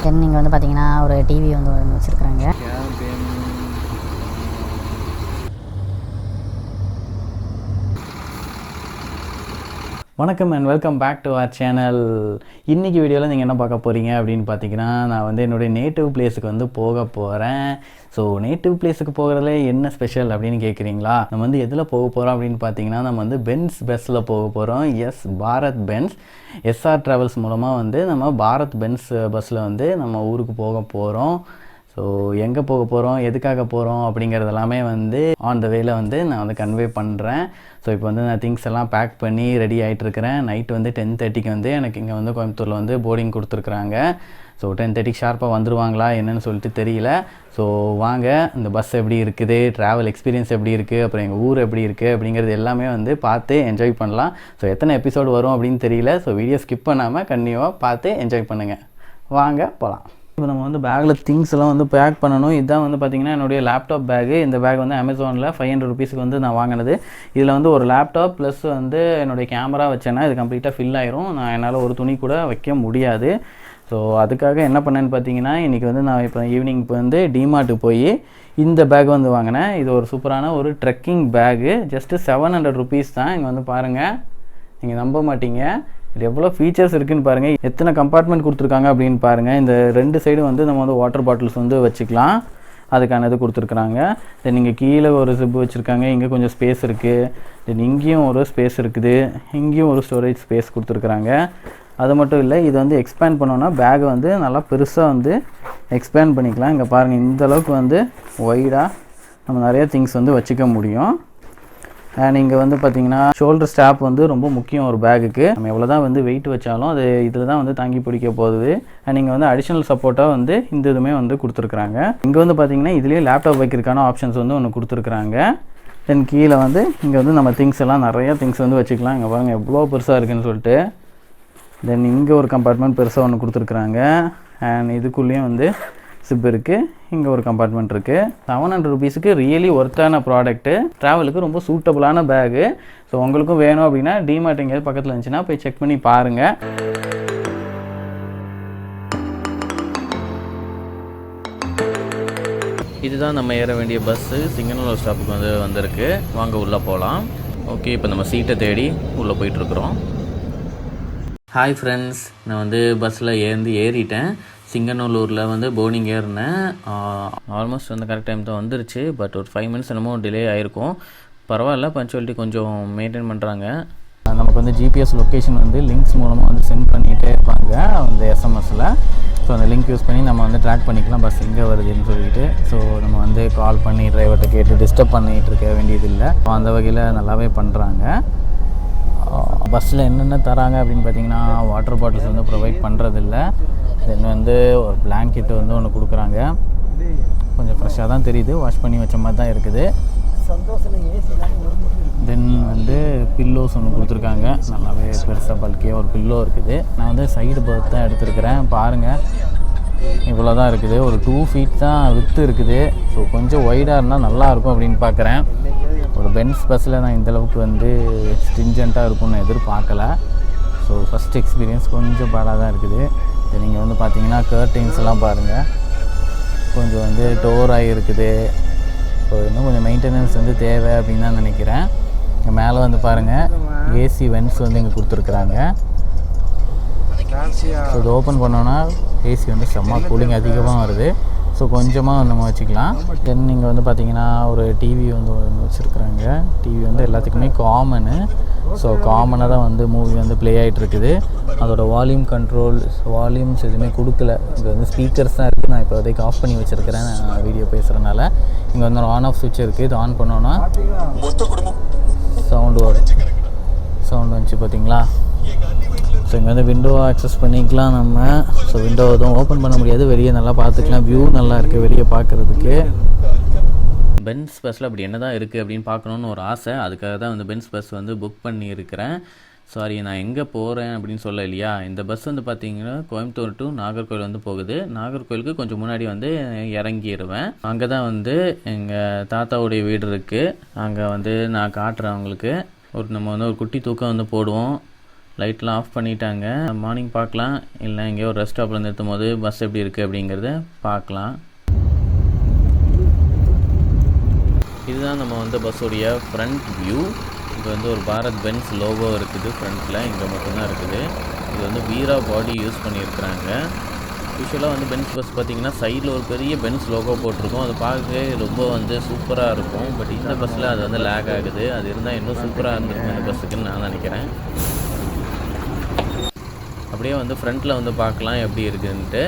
தென் இங்கே வந்து பார்த்தீங்கன்னா ஒரு டிவி வந்து வச்சுருக்குறாங்க. வணக்கம் and welcome back to our channel. இன்றைக்கி வீடியோவில் நீங்கள் என்ன பார்க்க போகிறீங்க அப்படின்னு பார்த்தீங்கன்னா, நான் வந்து என்னுடைய நேட்டிவ் பிளேஸுக்கு வந்து போக போகிறேன். ஸோ நேட்டிவ் பிளேஸுக்கு போகிறதுல என்ன ஸ்பெஷல் அப்படின்னு கேட்குறீங்களா? நம்ம வந்து எதில் போக போகிறோம் அப்படின்னு பார்த்தீங்கன்னா, நம்ம வந்து பென்ஸ் பஸ்ஸில் போக போகிறோம். Yes, Bharat Benz SR travels மூலமாக வந்து நம்ம பாரத் பென்ஸ் பஸ்ஸில் வந்து நம்ம ஊருக்கு போக போகிறோம். ஸோ எங்கே போக போகிறோம், எதுக்காக போகிறோம் அப்படிங்கிறது எல்லாமே வந்து ஆன் த வேல வந்து நான் வந்து கன்வே பண்ணுறேன். ஸோ இப்போ வந்து நான் திங்ஸ் எல்லாம் பேக் பண்ணி ரெடி ஆகிட்டுருக்கிறேன். நைட்டு வந்து 10:30க்கு வந்து எனக்கு இங்கே வந்து கோயம்புத்தூரில் வந்து போர்டிங் கொடுத்துருக்குறாங்க. ஸோ 10:30க்கு ஷார்ப்பாக வந்துடுவாங்களா என்னன்னு சொல்லிட்டு தெரியல. ஸோ வாங்க, இந்த பஸ் எப்படி இருக்குது, ட்ராவல் எக்ஸ்பீரியன்ஸ் எப்படி இருக்குது, அப்புறம் எங்கள் ஊர் எப்படி இருக்குது அப்படிங்கிறது எல்லாமே வந்து பார்த்து என்ஜாய் பண்ணலாம். ஸோ எத்தனை எபிசோடு வரும் அப்படின்னு தெரியல. ஸோ வீடியோ ஸ்கிப் பண்ணாமல் கண்டினியூவாக பார்த்து என்ஜாய் பண்ணுங்கள். வாங்க போகலாம். இப்போ நம்ம வந்து பேக்கில் திங்ஸ் எல்லாம் வந்து பேக் பண்ணணும். இதுதான் வந்து பார்த்திங்கன்னா என்னுடைய லேப்டாப் பேகு. இந்த பேக் வந்து அமேசானில் 500 ருபீஸுக்கு வந்து நான் வாங்கினது. இதில் வந்து ஒரு லேப்டாப் ப்ளஸ் வந்து என்னுடைய கேமரா வச்சேன்னா இது கம்ப்ளீட்டாக ஃபில் ஆயிரும். நான் என்னால் ஒரு துணி கூட வைக்க முடியாது. ஸோ அதுக்காக என்ன பண்ணேன்னு பார்த்தீங்கன்னா, இன்றைக்கி வந்து நான் இப்போ ஈவினிங் இப்போ வந்து டிமார்ட்டுக்கு போய் இந்த பேக் வந்து வாங்கினேன். இது ஒரு சூப்பரான ஒரு ட்ரெக்கிங் பேகு. ஜஸ்ட்டு 700 ருபீஸ் தான். இங்கே வந்து பாருங்கள், நீங்கள் நம்ப மாட்டீங்க, இது எவ்வளோ ஃபீச்சர்ஸ் இருக்குதுன்னு பாருங்கள். எத்தனை கம்பார்ட்மெண்ட் கொடுத்துருக்காங்க அப்படின்னு பாருங்கள். இந்த 2 சைடு வந்து நம்ம வந்து வாட்டர் பாட்டில்ஸ் வந்து வச்சுக்கலாம், அதுக்கான இது கொடுத்துருக்குறாங்க. தென் இங்கே கீழே ஒரு ஜிப்பு வச்சுருக்காங்க, இங்கே கொஞ்சம் ஸ்பேஸ் இருக்குது. தென் இங்கேயும் ஒரு ஸ்பேஸ் இருக்குது, இங்கேயும் ஒரு ஸ்டோரேஜ் ஸ்பேஸ் கொடுத்துருக்குறாங்க. அது மட்டும் இல்லை, இது வந்து எக்ஸ்பேண்ட் பண்ணோன்னா பேக் வந்து நல்லா பெருசாக வந்து எக்ஸ்பேண்ட் பண்ணிக்கலாம். இங்கே பாருங்கள், இந்த அளவுக்கு வந்து ஒய்டாக நம்ம நிறைய திங்ஸ் வந்து வச்சுக்க முடியும். அண்ட் இங்கே வந்து பார்த்திங்கன்னா ஷோல்டர் ஸ்ட்ராப் வந்து ரொம்ப முக்கியம் ஒரு பேகுக்கு. நம்ம எவ்வளோ தான் வந்து வெயிட் வச்சாலும் அது இதில் தான் வந்து தாங்கி பிடிக்க போகுது. அண்ட் இங்கே வந்து அடிஷ்னல் சப்போர்ட்டாக வந்து இந்த இதுவுமே வந்து கொடுத்துருக்குறாங்க. இங்கே வந்து பார்த்திங்கன்னா இதுலேயே லேப்டாப் வைக்கிறதுக்கான ஆப்ஷன்ஸ் வந்து ஒன்று கொடுத்துருக்குறாங்க. தென் கீழே வந்து இங்கே வந்து நம்ம திங்ஸ் எல்லாம் நிறையா திங்ஸ் வந்து வச்சுக்கலாம். இங்கே பாருங்கள் எவ்வளோ பெருசாக இருக்குதுன்னு சொல்லிட்டு. தென் இங்கே ஒரு கம்பார்ட்மெண்ட் பெருசாக ஒன்று கொடுத்துருக்குறாங்க. அண்ட் இதுக்குள்ளேயும் வந்து சிப் இருக்குது, இங்கே ஒரு கம்பார்ட்மெண்ட் இருக்குது. 700 ருபீஸுக்கு ரியலி ஒர்த்தான ப்ராடக்ட்டு, ட்ராவலுக்கு ரொம்ப சூட்டபுளான பேகு. ஸோ உங்களுக்கும் வேணும் அப்படின்னா டிமார்ட் எங்கேயாவது பக்கத்தில் இருந்துச்சுன்னா போய் செக் பண்ணி பாருங்கள். இதுதான் நம்ம ஏற வேண்டிய பஸ்ஸு. சிங்கனூர் ஸ்டாப்புக்கு வந்து வந்திருக்கு. வாங்க உள்ளே போகலாம். ஓகே, இப்போ நம்ம சீட்டை தேடி உள்ளே போயிட்டுருக்குறோம். ஹாய் ஃப்ரெண்ட்ஸ், நான் வந்து பஸ்ஸில் ஏறிட்டேன். சிங்கநல்லூரில் வந்து போர்டிங் ஏறினேன். ஆல்மோஸ்ட் வந்து கரெக்ட் டைம் தான் வந்துருச்சு. பட் ஒரு 5 மினிட்ஸ் என்னமோ டிலே ஆகிருக்கும். பரவாயில்ல, பஞ்சுவாலிட்டி கொஞ்சம் மெயின்டைன் பண்ணுறாங்க. நமக்கு வந்து ஜிபிஎஸ் லொக்கேஷன் வந்து லிங்க்ஸ் மூலமாக வந்து சென்ட் பண்ணிகிட்டே இருப்பாங்க அந்த எஸ்எம்எஸில். ஸோ அந்த லிங்க் யூஸ் பண்ணி நம்ம வந்து ட்ராக் பண்ணிக்கலாம் பஸ் எங்கே வருதுன்னு சொல்லிட்டு. ஸோ நம்ம வந்து கால் பண்ணி டிரைவர்கிட்ட கேட்டு டிஸ்டர்ப் பண்ணிகிட்டு இருக்க வேண்டியதில்லை. அந்த வகையில் நல்லாவே பண்ணுறாங்க. பஸ்ஸில் என்னென்ன தராங்க அப்படின்னு பார்த்தீங்கன்னா, வாட்டர் பாட்டில்ஸ் வந்து ப்ரொவைட் பண்ணுறதில்ல. தென் வந்து ஒரு பிளாங்கெட் வந்து ஒன்று கொடுக்குறாங்க. கொஞ்சம் ஃப்ரெஷ்ஷாக தான் தெரியுது, வாஷ் பண்ணி வச்ச மாதிரி தான் இருக்குது. தென் வந்து பில்லோஸ் ஒன்று கொடுத்துருக்காங்க. நல்லாவே பெருசாக பல்கியாக ஒரு பில்லோ இருக்குது. நான் வந்து சைடு பர்த் தான் எடுத்துருக்கிறேன். பாருங்கள், இவ்வளோ தான் இருக்குது. ஒரு 2 ஃபீட் தான் வித்து இருக்குது. ஸோ கொஞ்சம் ஒய்டாக இருந்தால் நல்லாயிருக்கும் அப்படின்னு பார்க்குறேன். ஒரு பென்ஸ் பஸ்ஸில் நான் இந்தளவுக்கு வந்து ஸ்ட்ரிஞ்சண்ட்டாக இருக்கும்னு எதிர்பார்க்கல. ஸோ ஃபஸ்ட் எக்ஸ்பீரியன்ஸ் கொஞ்சம் பாடாக தான் இருக்குது. நீங்கள் வந்து பார்த்தீங்கன்னா கர்டைன்ஸ் எல்லாம் பாருங்கள், கொஞ்சம் வந்து டோர் ஆகிருக்குது. ஸோ இன்னும் கொஞ்சம் மெயின்டெனன்ஸ் வந்து தேவை அப்படின்னு தான் நினைக்கிறேன். இங்கே மேலே வந்து பாருங்கள், ஏசி வென்ட்ஸ் வந்து இங்கே கொடுத்துருக்குறாங்க. ஸோ இது ஓப்பன் பண்ணோன்னா ஏசி வந்து செம்ம கூலிங் அதிகமாக வருது. ஸோ கொஞ்சமாக நம்ம வச்சுக்கலாம். தென் இங்கே வந்து பார்த்திங்கன்னா ஒரு டிவி வந்து வச்சுருக்குறாங்க. டிவி வந்து எல்லாத்துக்குமே காமனு. ஸோ காமனாக தான் வந்து மூவி வந்து ப்ளே ஆகிட்டுருக்குது. அதோட வால்யூம் கண்ட்ரோல், வால்யூம்ஸ் எதுவுமே கொடுக்கல. இங்கே வந்து ஸ்பீக்கர்ஸ் தான் இருக்குது. நான் இப்போ வரைக்கும் ஆஃப் பண்ணி வச்சுருக்கிறேன் வீடியோ பேசுகிறனால. இங்கே வந்து ஒரு ஆன் ஆஃப் சுவிட்ச் இருக்குது. இது ஆன் பண்ணோன்னா சவுண்டு வரும். சவுண்டு வந்துச்சு பார்த்தீங்களா? ஸோ இங்கே வந்து விண்டோ ஆக்சஸ் பண்ணிக்கலாம் நம்ம. ஸோ விண்டோ எதுவும் ஓப்பன் பண்ண முடியாது, வெளியே நல்லா பார்த்துக்கலாம். வியூ நல்லா இருக்குது வெளியே பார்க்குறதுக்கு. பென்ஸ் பஸ்ஸில் அப்படி என்ன தான் இருக்குது அப்படின்னு பார்க்கணுன்னு ஒரு ஆசை. அதுக்காக தான் வந்து பென்ஸ் பஸ் வந்து புக் பண்ணியிருக்கிறேன். சாரி, நான் எங்கே போகிறேன் அப்படின்னு சொல்ல இல்லையா. இந்த பஸ் வந்து பார்த்திங்கன்னா கோயம்புத்தூர் டு நாகர்கோவில் வந்து போகுது. நாகர்கோவிலுக்கு கொஞ்சம் முன்னாடி வந்து இறங்கிடுவேன். அங்கே தான் வந்து எங்கள் தாத்தாவுடைய வீடு இருக்குது. அங்கே வந்து நான் காட்டுறேன் அவங்களுக்கு. நம்ம வந்து ஒரு குட்டி தூக்கம் வந்து போடுவோம். லைட்லாம் ஆஃப் பண்ணிட்டாங்க. மார்னிங் பார்க்கலாம், இல்லை எங்கேயோ ஒரு ரெஸ்ட் ஸ்டாப்பில் நிறுத்தும் போது பஸ் எப்படி இருக்குது அப்படிங்கிறத பார்க்கலாம். இதுதான் நம்ம வந்து பஸ்ஸோடைய ஃப்ரண்ட் வியூ. இங்கே வந்து ஒரு பாரத் பென்ஸ் லோகோ இருக்குது ஃப்ரண்ட்டில், இங்கே மட்டும்தான் இருக்குது. இது வந்து வீரா பாடி யூஸ் பண்ணியிருக்கிறாங்க. யூஸ்வலாக வந்து பென்ஸ் பஸ் பார்த்திங்கன்னா சைடில் ஒரு பெரிய பென்ஸ் லோகோ போட்டிருக்கும். அது பார்க்க ரொம்ப வந்து சூப்பராக இருக்கும். பட் இந்த பஸ்ஸில் அது வந்து லேக் ஆகுது. அது இருந்தால் இன்னும் சூப்பராக இருந்திருக்கும் இந்த பஸ்ஸுக்குன்னு நான் நினைக்கிறேன். அப்படியே வந்து ஃப்ரண்ட்டில் வந்து பார்க்கலாம் எப்படி இருக்குதுன்ட்டு.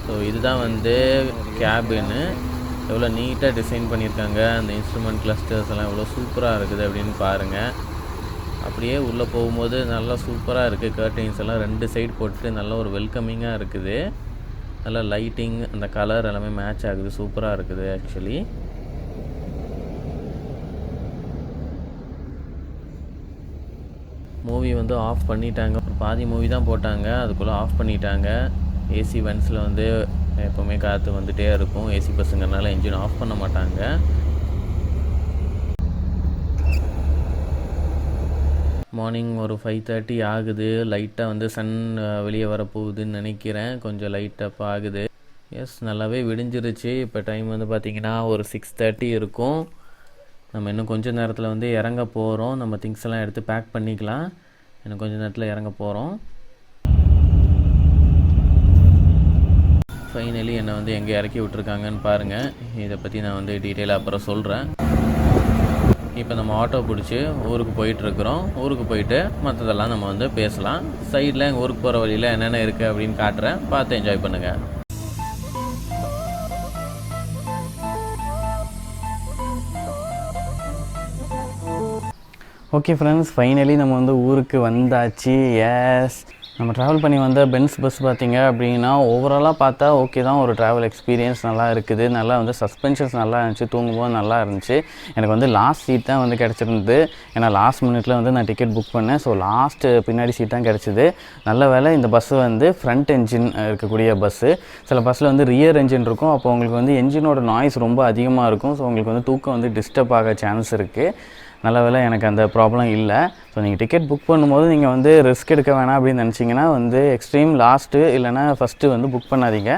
ஸோ இதுதான் வந்து கேபின்னு. எவ்வளோ நீட்டாக டிசைன் பண்ணியிருக்காங்க. அந்த இன்ஸ்ட்ருமெண்ட் கிளஸ்டர்ஸ் எல்லாம் எவ்வளோ சூப்பராக இருக்குது அப்படின்னு பாருங்கள். அப்படியே உள்ளே போகும்போது நல்லா சூப்பராக இருக்குது. கர்டைன்ஸ் எல்லாம் 2 சைடு போட்டு நல்லா ஒரு வெல்கமிங்காக இருக்குது. நல்லா லைட்டிங், அந்த கலர் எல்லாமே மேட்ச் ஆகுது. சூப்பராக இருக்குது ஆக்சுவலி. மூவி வந்து ஆஃப் பண்ணிட்டாங்க. ஒரு பாதி மூவி தான் போட்டாங்க, அதுக்குள்ளே ஆஃப் பண்ணிட்டாங்க. ஏசி வென்ஸில் வந்து எப்போவுமே காற்று வந்துகிட்டே இருக்கும். ஏசி பஸ்ஸுங்கிறனால என்ஜின் ஆஃப் பண்ண மாட்டாங்க. மார்னிங் ஒரு 5:30 ஆகுது. லைட்டாக வந்து சன் வெளியே வரப்போகுதுன்னு நினைக்கிறேன். கொஞ்சம் லைட்டப் ஆகுது. எஸ், நல்லாவே விடிஞ்சிருச்சு. இப்போ டைம் வந்து பார்த்திங்கன்னா ஒரு 6:30 இருக்கும். நம்ம இன்னும் கொஞ்சம் நேரத்தில் வந்து இறங்க போகிறோம். நம்ம திங்ஸ் எல்லாம் எடுத்து பேக் பண்ணிக்கலாம். இன்னும் கொஞ்சம் நேரத்தில் இறங்க போகிறோம். ஃபைனலி என்னை வந்து எங்கே இறக்கி விட்ருக்காங்கன்னு பாருங்கள். இதை பற்றி நான் வந்து டீட்டெயிலாக அப்புறம் சொல்கிறேன். இப்போ நம்ம ஆட்டோ பிடிச்சி ஊருக்கு போயிட்டுருக்குறோம். ஊருக்கு போயிட்டு மற்றதெல்லாம் நம்ம வந்து பேசலாம். சைடில் எங்கள் ஊருக்கு போகிற வழியில் என்னென்ன இருக்குது அப்படின்னு காட்டுறேன். பார்த்து என்ஜாய் பண்ணுங்கள். ஓகே ஃப்ரெண்ட்ஸ், ஃபைனலி நம்ம வந்து ஊருக்கு வந்தாச்சு. எஸ், நம்ம ட்ராவல் பண்ணி வந்த பென்ஸ் பஸ் பார்த்திங்க அப்படின்னா ஓவராலாக பார்த்தா ஓகே தான். ஒரு ட்ராவல் எக்ஸ்பீரியன்ஸ் நல்லா இருக்குது. நல்லா வந்து சஸ்பென்ஷன்ஸ் நல்லா இருந்துச்சு. தூங்கும்போது நல்லா இருந்துச்சு. எனக்கு வந்து லாஸ்ட் சீட் தான் வந்து கிடச்சிருந்தது. ஏன்னா லாஸ்ட் மினிட்ல வந்து நான் டிக்கெட் புக் பண்ணேன். ஸோ லாஸ்ட்டு பின்னாடி சீட் தான் கிடச்சிது. நல்ல வேலை இந்த பஸ்ஸு வந்து ஃப்ரண்ட் என்ஜின் இருக்கக்கூடிய பஸ்ஸு. சில பஸ்ஸில் வந்து ரியர் என்ஜின் இருக்கும். அப்போ உங்களுக்கு வந்து என்ஜினோட நாய்ஸ் ரொம்ப அதிகமாக இருக்கும். ஸோ உங்களுக்கு வந்து தூக்கம் வந்து டிஸ்டர்ப் ஆக சான்ஸ் இருக்குது. நல்ல வேலை எனக்கு அந்த ப்ராப்ளம் இல்லை. ஸோ நீங்கள் டிக்கெட் புக் பண்ணும்போது நீங்கள் வந்து ரிஸ்க் எடுக்க வேணாம் அப்படின்னு நினச்சிங்கன்னா வந்து எக்ஸ்ட்ரீம் லாஸ்ட்டு இல்லைனா ஃபஸ்ட்டு வந்து புக் பண்ணாதீங்க.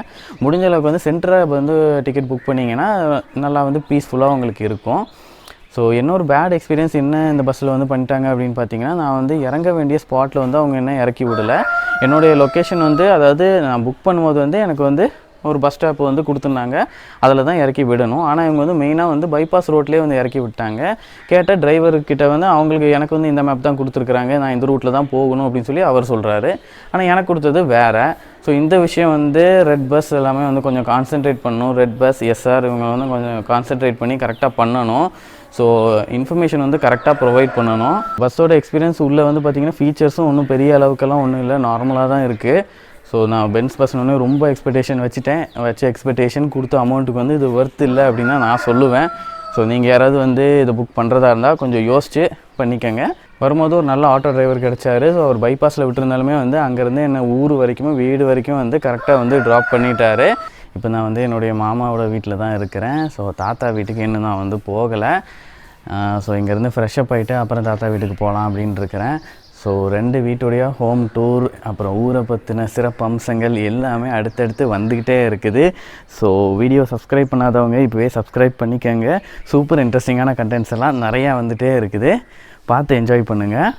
முடிஞ்ச அளவுக்கு வந்து சென்டராக வந்து டிக்கெட் புக் பண்ணிங்கன்னா நல்லா வந்து பீஸ்ஃபுல்லாக உங்களுக்கு இருக்கும். ஸோ என்னொரு பேட் எக்ஸ்பீரியன்ஸ் என்ன இந்த பஸ்ஸில் வந்து பண்ணிட்டாங்க அப்படின்னு பார்த்தீங்கன்னா, நான் வந்து இறங்க வேண்டிய ஸ்பாட்டில் வந்து அவங்க என்ன இறக்கி விடலை. என்னுடைய லொக்கேஷன் வந்து, அதாவது நான் புக் பண்ணும்போது வந்து எனக்கு வந்து ஒரு பஸ் ஸ்டாப் வந்து கொடுத்துருந்தாங்க. அதில் தான் இறக்கி விடணும். ஆனால் இவங்க வந்து மெயினாக வந்து பைபாஸ் ரோட்லேயே வந்து இறக்கி விட்டாங்க. கேட்டால் டிரைவர்கிட்ட வந்து எனக்கு வந்து இந்த மேப் தான் கொடுத்துருக்குறாங்க, நான் இந்த ரூட்டில் தான் போகணும் அப்படின்னு சொல்லி அவர் சொல்கிறாரு. ஆனால் எனக்கு கொடுத்தது வேறு. ஸோ இந்த விஷயம் வந்து ரெட் பஸ் எல்லாமே வந்து கொஞ்சம் கான்சென்ட்ரேட் பண்ணணும். ரெட் பஸ், எஸ்ஆர் இவங்க வந்து கொஞ்சம் கான்சென்ட்ரேட் பண்ணி கரெக்டாக பண்ணணும். ஸோ இன்ஃபர்மேஷன் வந்து கரெக்டாக ப்ரொவைட் பண்ணணும். பஸ்ஸோட எக்ஸ்பீரியன்ஸ் உள்ளே வந்து பார்த்திங்கன்னா ஃபீச்சர்ஸும் ஒன்றும் பெரிய அளவுக்கெல்லாம் ஒன்றும் இல்லை, நார்மலாக தான் இருக்குது. ஸோ நான் பென்ஸ் பஸ்னோடனே ரொம்ப எக்ஸ்பெக்டேஷன் வச்ச எக்ஸ்பெக்டேஷன் கொடுத்த அமௌண்ட்டுக்கு வந்து இது ஒர்த் இல்லை அப்படின்னு தான் நான் சொல்லுவேன். ஸோ நீங்கள் யாராவது வந்து இதை புக் பண்ணுறதா இருந்தால் கொஞ்சம் யோசிச்சு பண்ணிக்கோங்க. வரும்போது ஒரு நல்ல ஆட்டோ டிரைவர் கிடச்சாரு. ஸோ அவர் பைபாஸில் விட்டுருந்தாலுமே வந்து அங்கேருந்து என்னை ஊர் வரைக்கும் வீடு வரைக்கும் வந்து கரெக்டாக வந்து ட்ராப் பண்ணிட்டாரு. இப்போ நான் வந்து என்னுடைய மாமாவோட வீட்டில் தான் இருக்கிறேன். ஸோ தாத்தா வீட்டுக்கு இன்னும் நான் வந்து போகலை. ஸோ இங்கேருந்து ஃப்ரெஷ்அப் ஆகிட்டு அப்புறம் தாத்தா வீட்டுக்கு போகலாம் அப்படின்னு இருக்கிறேன். ஸோ 2 வீட்டுடைய ஹோம் டூர், அப்புறம் ஊரை பற்றின சிறப்பு அம்சங்கள் எல்லாமே அடுத்தடுத்து வந்துக்கிட்டே இருக்குது. ஸோ வீடியோ சப்ஸ்கிரைப் பண்ணாதவங்க இப்போவே சப்ஸ்கிரைப் பண்ணிக்கோங்க. சூப்பர் இன்ட்ரெஸ்டிங்கான கண்டென்ட்ஸ் எல்லாம் நிறையா வந்துகிட்டே இருக்குது, பார்த்து என்ஜாய் பண்ணுங்கள்.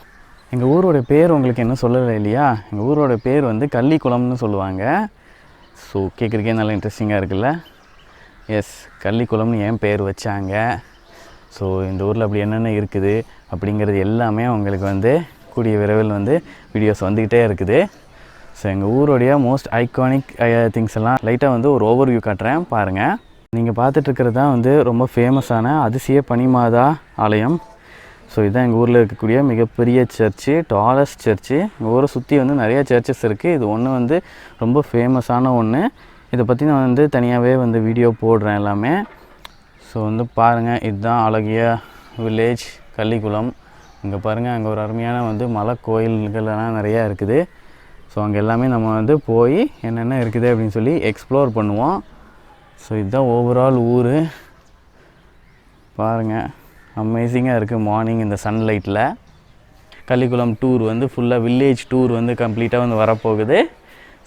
எங்கள் ஊரோட பேர் உங்களுக்கு என்ன சொல்லலை இல்லையா? எங்கள் ஊரோட பேர் வந்து கள்ளிக்குளம்னு சொல்லுவாங்க. ஸோ கேட்குறக்கே நல்லா இன்ட்ரெஸ்டிங்காக இருக்குல்ல? எஸ், கள்ளிக்குளம்னு ஏன் பேர் வச்சாங்க, ஸோ இந்த ஊரில் அப்படி என்னென்ன இருக்குது அப்படிங்கிறது எல்லாமே உங்களுக்கு வந்து கூடிய விரைவில் வந்து வீடியோஸ் வந்துக்கிட்டே இருக்குது. ஸோ எங்கள் ஊருடைய மோஸ்ட் ஐகானிக் திங்ஸ் எல்லாம் லைட்டாக வந்து ஒரு ஓவர்வியூ காட்டுறேன் பாருங்கள். நீங்கள் பார்த்துட்ருக்கிறது தான் வந்து ரொம்ப ஃபேமஸான அதிசய பனிமாதா ஆலயம். ஸோ இதுதான் எங்கள் ஊரில் இருக்கக்கூடிய மிகப்பெரிய சர்ச்சு, டாலஸ்ட் சர்ச்சு. எங்கள் ஊரை சுற்றி வந்து நிறைய சர்ச்சஸ் இருக்குது. இது ஒன்று வந்து ரொம்ப ஃபேமஸான ஒன்று. இதை பற்றி நான் வந்து தனியாகவே வந்து வீடியோ போடுறேன் எல்லாமே. ஸோ வந்து பாருங்கள், இதுதான் அழகிய வில்லேஜ் கள்ளிக்குளம். இங்கே பாருங்கள், அங்கே ஒரு அருமையான வந்து மலை கோயில்கள்லாம் நிறையா இருக்குது. ஸோ அங்கே எல்லாமே நம்ம வந்து போய் என்னென்ன இருக்குது அப்படின்னு சொல்லி எக்ஸ்ப்ளோர் பண்ணுவோம். ஸோ இதுதான் ஓவரால் ஊர். பாருங்கள், அமேசிங்காக இருக்குது மார்னிங் இந்த சன்லைட்டில். கள்ளிக்குளம் டூர் வந்து ஃபுல்லாக வில்லேஜ் டூர் வந்து கம்ப்ளீட்டாக வந்து வரப்போகுது.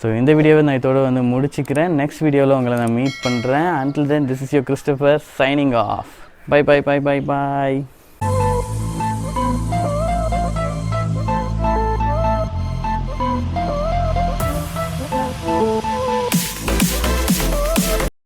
ஸோ இந்த வீடியோவை நான் இதோட வந்து முடிச்சுக்கிறேன். நெக்ஸ்ட் வீடியோவில் உங்களை நான் மீட் பண்ணுறேன். Until then, this is your Christopher signing off. Bye.